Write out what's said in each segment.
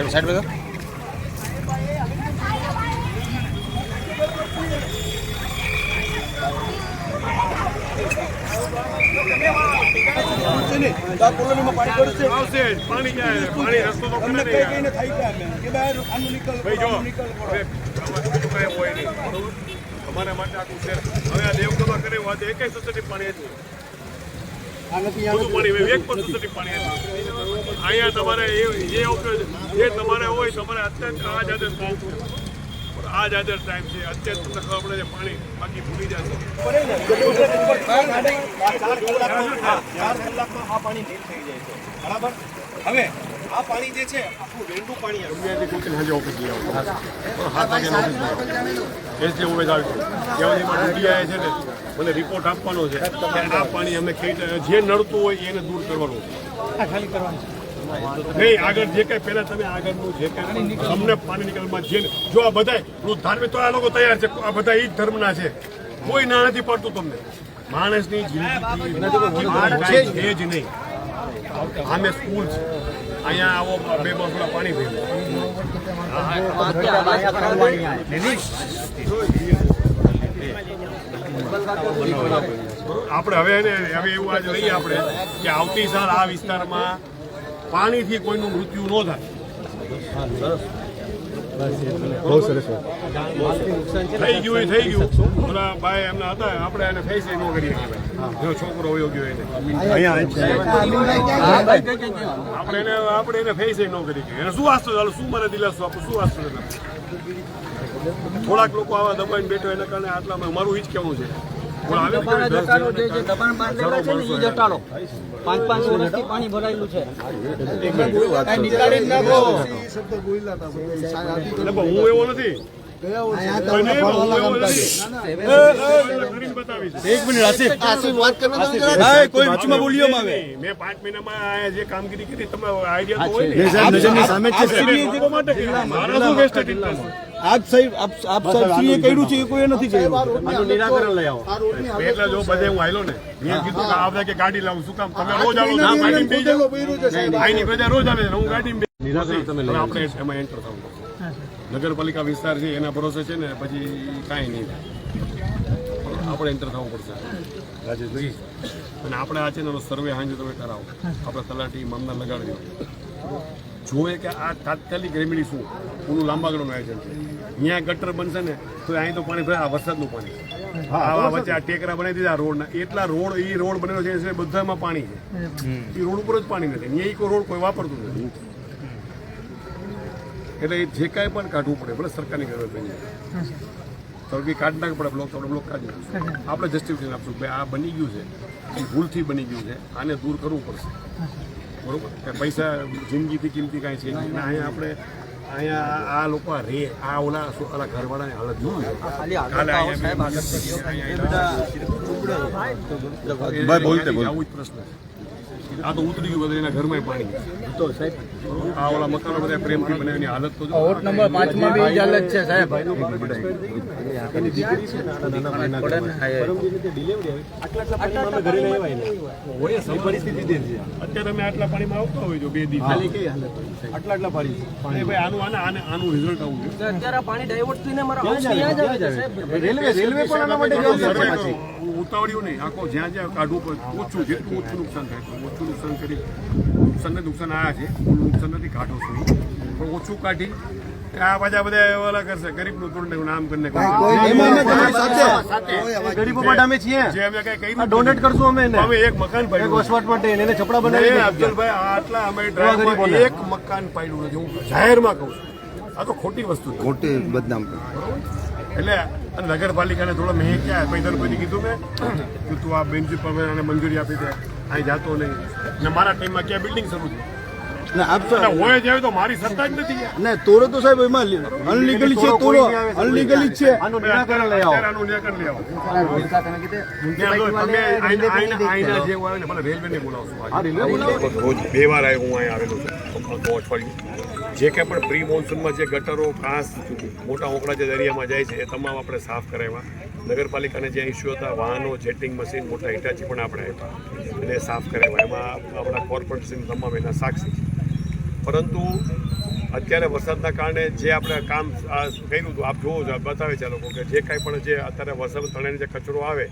Side में પાણી જાય પાણી રસ્તો તો તમને કઈ થાય કે બહાર આનું નીકળ ભાઈ જો કઈ હોય નહીં અમારા માટે આખું શહેર હવે આ દેવગમાં કરે વાત એકય સોસાયટી પાણી હતું અહીંયા તમારે જે તમારે હોય તમારે અત્યારે આ જ આદર ટાઈમ છે અત્યારે તમને ખબર પડે છે પાણી બાકી ભૂલી જશે 4 કલાકમાં આ પાણી નીલ થઈ જાય છે બરાબર હવે આ પાણી જે છે આખું વેંડું પાણી આવે ઓફિસ લઈ આવો 7 વાગે ઓફિસ આવે છે ને મને રિપોર્ટ આપવાનો છે કે આ પાણી અમે જે નડતું હોય એને દૂર કરવાનું ખાલી કરવાનું નહીં આગળ જે કઈ પહેલા તમે આગળનું જે કઈ અમને પાણી નિકાલમાં જે જો આ બધા ધાર્મિક તો આ લોકો તૈયાર છે આ બધા એ જ ધર્મના છે કોઈ ના નથી પડતું તમને માણસની જિંદગી છે જ નહીં આમે સ્કૂલ છે અહીંયા આવો 2 બસડા પાણી પીવું આપણે હવે એવું આજ લઈએ આપણે કે આવતી સાલ આ વિસ્તારમાં પાણીથી કોઈનું મૃત્યુ ન થાય થઈ ગયું ઓલા ભાઈ એમના હતા આપણે એને ફેસ ન કરીએ જો છોકરો વયો ગયો એને આપણે એને ફેસ ન કરી એને શું વાસ્તો ચાલો શું મને દિલાસો આપું શું વાસ્તો થોડાક લોકો આવા દબાઈને બેઠો એના કારણે આટલામાં મારું ઈ જ કહેવું છે પાણી ભરાયેલું છે હું એવો નથી મેં 5 મહિનામાં જે કામગીરી કરી તમે આઈડિયા તો હોય કર્યું છે એ કોઈ નથી કર્યું નિરાકરણ લઈ આવો એટલે જો બધે હું આવેલો ને મેં કીધું કે આવતા કે ગાડી લાવું શું કામ તમે રોજ આવો આઈની પ્રજા રોજ આવે હું ગાડી નિરાકરણ તમે આપણે એમાં એન્ટર થવું નગરપાલિકા વિસ્તાર છે એના ભરોસે છે ને પછી કાંઈ નહીં આપણે એન્ટર થવું પડશે રાજેશભાઈ અને આપણે આ છે ને સર્વે હાંજે તમે કરાવો આપણે તલાટી મામલા લગાડજો જોવે કે આ તાત્કાલિક રેમેડી શું પૂરું લાંબા ગાળાનું આયોજન છે અહીંયા ગટર બનશે ને તો અહીં તો પાણી ભરાય આ વરસાદનું પાણી આવા વચ્ચે આ ટેકરા બનાવી દીધા રોડના એટલા રોડ એ રોડ બનેલો છે બધામાં પાણી છે એ રોડ ઉપર જ પાણી નથી અહીંયા કોઈ રોડ કોઈ વાપરતું નથી એટલે જે કાંઈ પણ કાઢવું પડે ભલે સરકારની ગરજ બની તો બી કાઢ નાખ પડે બ્લોક તો આપણે બ્લોક કાઢી નાખશું આપણે જસ્ટિફિકેશન આપશું ભાઈ આ બની ગયું છે એ ભૂલથી બની ગયું છે આને દૂર કરવું પડશે બરોબર કે પૈસા જિંદગીથી કિંમતી કાંઈ છે નહીં અહીંયા આપણે અહીંયા આ લોકો રે આ ઓલા ઘરવાળાની હાલત જોયું આવું જ પ્રશ્ન છે આ તો ઉતરી ગયું બધા એના ઘરમાં પાણી તો સાહેબ આ ઓલા મકાનો બધા પ્રેમથી બનાવીની હાલત તો વોટ નંબર 5 માં બી હાલત છે સાહેબ અત્યારે અમે આટલા પાણીમાં આવતા હોય જો 2 દિવસ આટલા પાણી ભાઈ આનું રિઝલ્ટ આવું છે અત્યારે પાણી ડાયવર્ટ થઈને મારા રેલવે પણ આના માટે ઉતાવળ્યું નહીં આખો જ્યાં કાઢવું પડે ઓછું જેટલું ઓછું નુકસાન થાય ઓછું નુકસાન કરી નુકસાન આવ્યા છે નુકસાન નથી કાઢો છું પણ ઓછું કાઢી આ પાછા બધા ઓલા કરશે ગરીબનું તોડને નામ કરીને ગરીબો માટે અમે છીએ જે અમે કઈ કહી ડોનેટ કરશું અમે એક મકાન પાડ્યું વસવાટ માટે એને છપડા બનાવી અફજલભાઈ આટલા અમે ડ્રાઈવર એક મકાન પાડ્યું નથી હું જાહેરમાં કહું છું આ તો ખોટી વસ્તુ ખોટી બદનામ એટલે નગરપાલિકાને થોડો મેં ક્યાં પૈસા પછી કીધું મેં કે તું આ બેન્ચી પર મંજૂરી આપી દે અહીં જાતો નહીં અને મારા ટાઈમમાં ક્યાં બિલ્ડિંગ શરૂ છે ના આપ અને હોય જ તો મારી સત્તા જ નથી યાર. ને તોરો તો સાહેબ એમાં અનલીગલી છે, તોરો અનલીગલી જ છે. આનું નિરાકરણ લઈ આવો. ત્યાં જો તમે આઈના જે હોય ને ભલે રેલવેને બોલાવશો. રોજ 2 વાર હું અહીં આવેલો છું અઠવાડિયું. જે કંઈ પણ પ્રી મોન્સૂનમાં જે ગટરો કાંસ મોટા ઓકડા જે દરિયામાં જાય છે એ તમામ આપણે સાફ કરાવ્યા. નગરપાલિકાને જે ઇસ્યુ હતા વાહનો જેટિંગ મશીન મોટા હિટાચી પણ આપણે આપ્યા અને સાફ કરાવ્યા. એમાં આપણા કોર્પોરેશન તમામ એના સાક્ષી છે. પરંતુ અત્યારે વરસાદના કારણે જે આપણે કામ કર્યું હતું આપ જોવો છો, બતાવે છે આ લોકો કે જે કાંઈ પણ જે અત્યારે વરસાદ તળેને જે કચરો આવે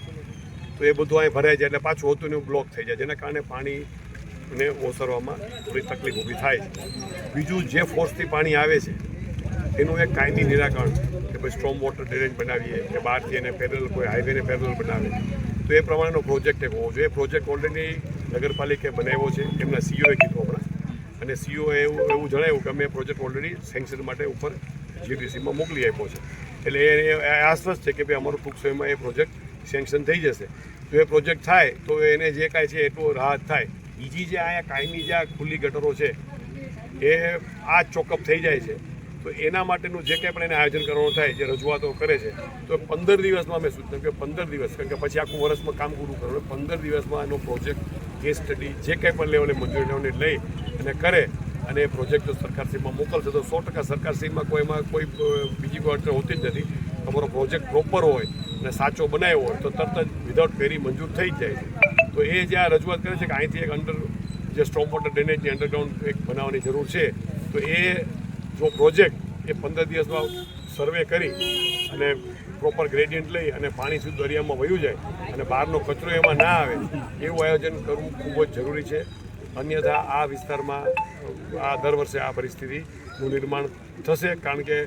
તો એ બધું અહીં ભરાઈ જાય એટલે પાછું હોતું ને બ્લોક થઈ જાય, જેના કારણે પાણીને ઓસરવામાં થોડી તકલીફ ઊભી થાય છે. બીજું જે ફોર્સથી પાણી આવે છે એનું એક કાયમી નિરાકરણ કે ભાઈ સ્ટ્રોમ વોટર ડ્રેનેજ બનાવીએ કે બહારથી એને પેરેલલ કોઈ હાઈવેને પેરેલલ બનાવે તો એ પ્રમાણેનો પ્રોજેક્ટ એક હોવો જોઈએ. એ પ્રોજેક્ટ ઓલરેડી નગરપાલિકાએ બનાવ્યો છે, એમના સીઓએ કીધું હમણાં, અને સીઓએ એવું જણાવ્યું કે અમે પ્રોજેક્ટ ઓલરેડી સેન્કશન માટે ઉપર જીટીસીમાં મોકલી આપ્યો છે. એટલે એ આશ્વસ્ત છે કે ભાઈ અમારું ટૂંક સમયમાં એ પ્રોજેક્ટ સેન્કશન થઈ જશે. જો એ પ્રોજેક્ટ થાય તો એને જે કાંઈ છે એટલું રાહત થાય. બીજી જે અહીંયા કાયમી જે ખુલ્લી ગટરો છે એ આ ચોકઅપ થઈ જાય છે તો એના માટેનું જે કંઈ પણ એને આયોજન કરવાનું થાય, જે રજૂઆતો કરે છે તો 15 દિવસમાં મેં સૂચના કે 15 દિવસ, કારણ કે પછી આખું વર્ષમાં કામ પૂરું કરવું, 15 દિવસમાં એનો પ્રોજેક્ટ કેસ સ્ટડી જે કંઈ પણ લેવલે મંજૂરી લેવાની લઈ અને કરે અને એ પ્રોજેક્ટ જો સરકારશ્રીમાં મોકલશે તો 100% સરકારશ્રીમાં કોઈ બીજી કોઈ અડચણ હોતી જ નથી. તમારો પ્રોજેક્ટ પ્રોપર હોય અને સાચો બનાવ્યો હોય તો તરત જ વિધાઉટ ક્વેરી મંજૂર થઈ જ જાય છે. તો એ જે આ રજૂઆત કરે છે કે અહીંથી એક જે સ્ટ્રોમ વોટર ડ્રેનેજની અંડરગ્રાઉન્ડ એક બનાવવાની જરૂર છે, તો એ જો પ્રોજેક્ટ એ 15 દિવસમાં સર્વે કરી અને પ્રોપર ગ્રેડિયન્ટ લઈ અને પાણી સીધું દરિયામાં વયું જાય અને બહારનો કચરો એમાં ના આવે એવું આયોજન કરવું ખૂબ જ જરૂરી છે. અન્યથા આ વિસ્તારમાં દર વર્ષે આ પરિસ્થિતિનું નિર્માણ થશે, કારણ કે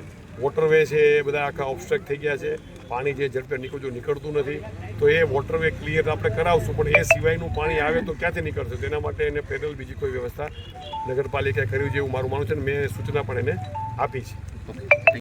વોટરવે છે એ બધા આખા ઓબ્સ્ટ્રક્ટ થઈ ગયા છે. પાણી જે ઝડપે નીકળતું નથી, તો એ વોટરવે ક્લિયર આપણે કરાવશું, પણ એ સિવાયનું પાણી આવે તો ક્યાંથી નીકળશે? તેના માટે એને પેરેલલ બીજી કોઈ વ્યવસ્થા નગરપાલિકાએ કરવી જેવું મારું માનવું છે, અને મેં સૂચના પણ એને આપી છે.